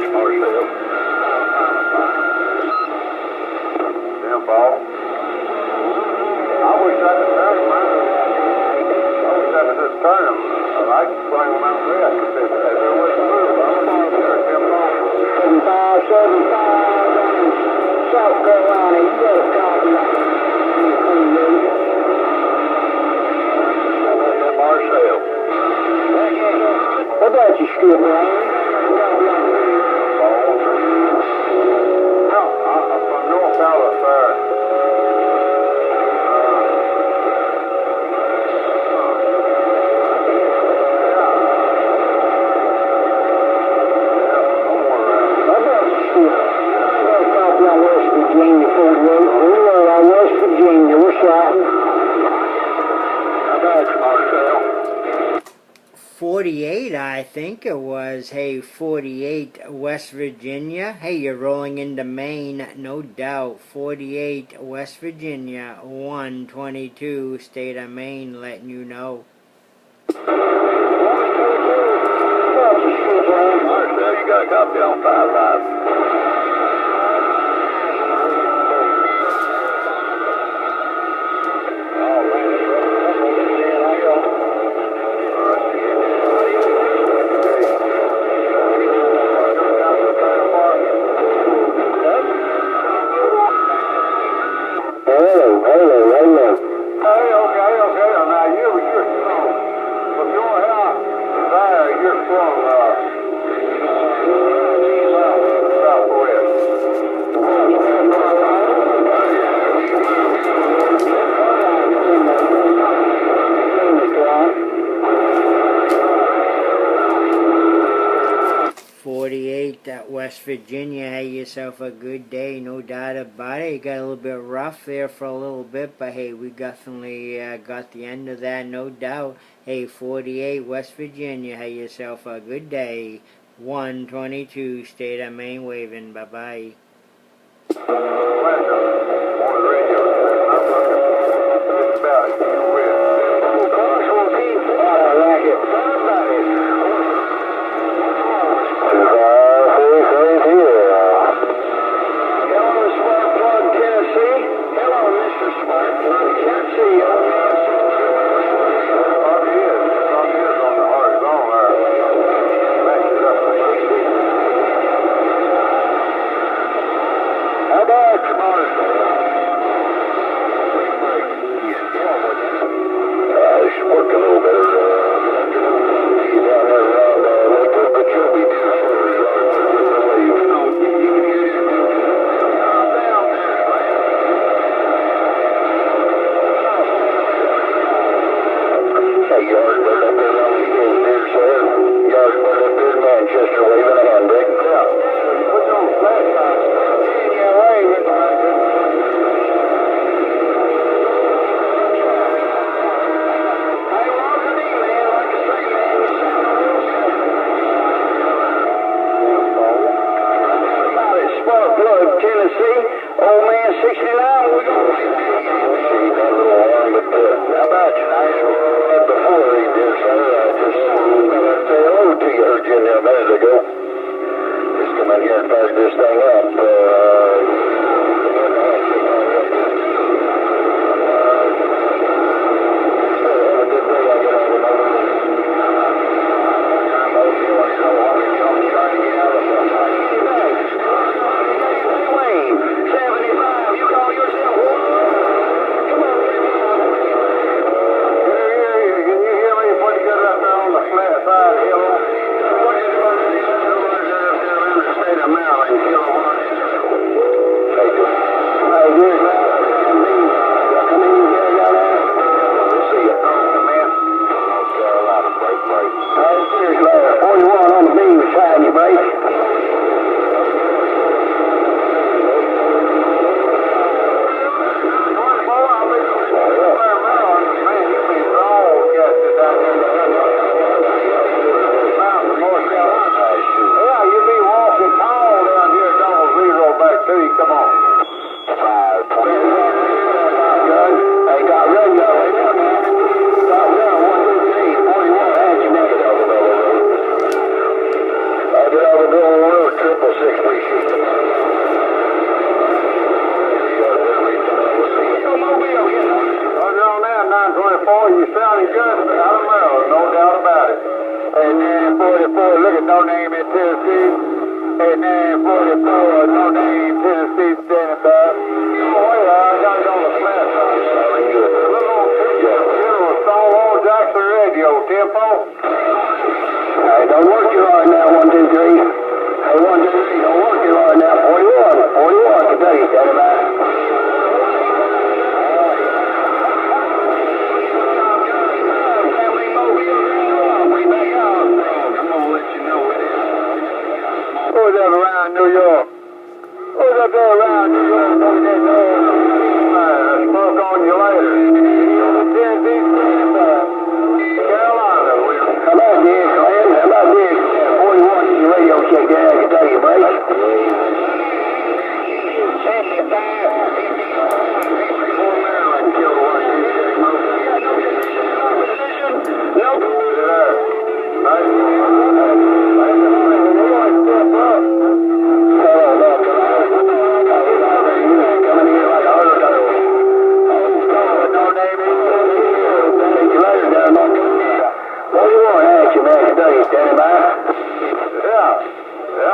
you, Marcel. Damn ball. I wish I could turn them out. I wish I could just turn them. I could swing them out there. I could say, hey, there was a move. I'm going to get them ball. 7575 down in South Carolina. You got a copy. Marcel. What about you, Skip, man? No, I'm from North Alabama. Virginia, 48. We were on West Virginia. We're shouting. How about you, Marcel? 48, I think it was. Hey, 48, West Virginia. Hey, you're rolling into Maine, no doubt. 48, West Virginia, 122, state of Maine, letting you know. Marcel, you got a copy on 55. West Virginia, have yourself a good day, no doubt about it. You got a little bit rough there for a little bit, but hey, we definitely got the end of that, no doubt. Hey, 48 West Virginia, have yourself a good day. 122, state of Maine waving, bye-bye. 8944, look at no name in Tennessee. 8944, no name Tennessee, standing by. Oh, wait, I got it on the flash. Stonewall Jackson radio, tempo. Hey, don't work too hard now, 123. Hey, 123, don't work too hard now. 41, Kentucky, standing by. Who's up around New York? Who's up there around New York?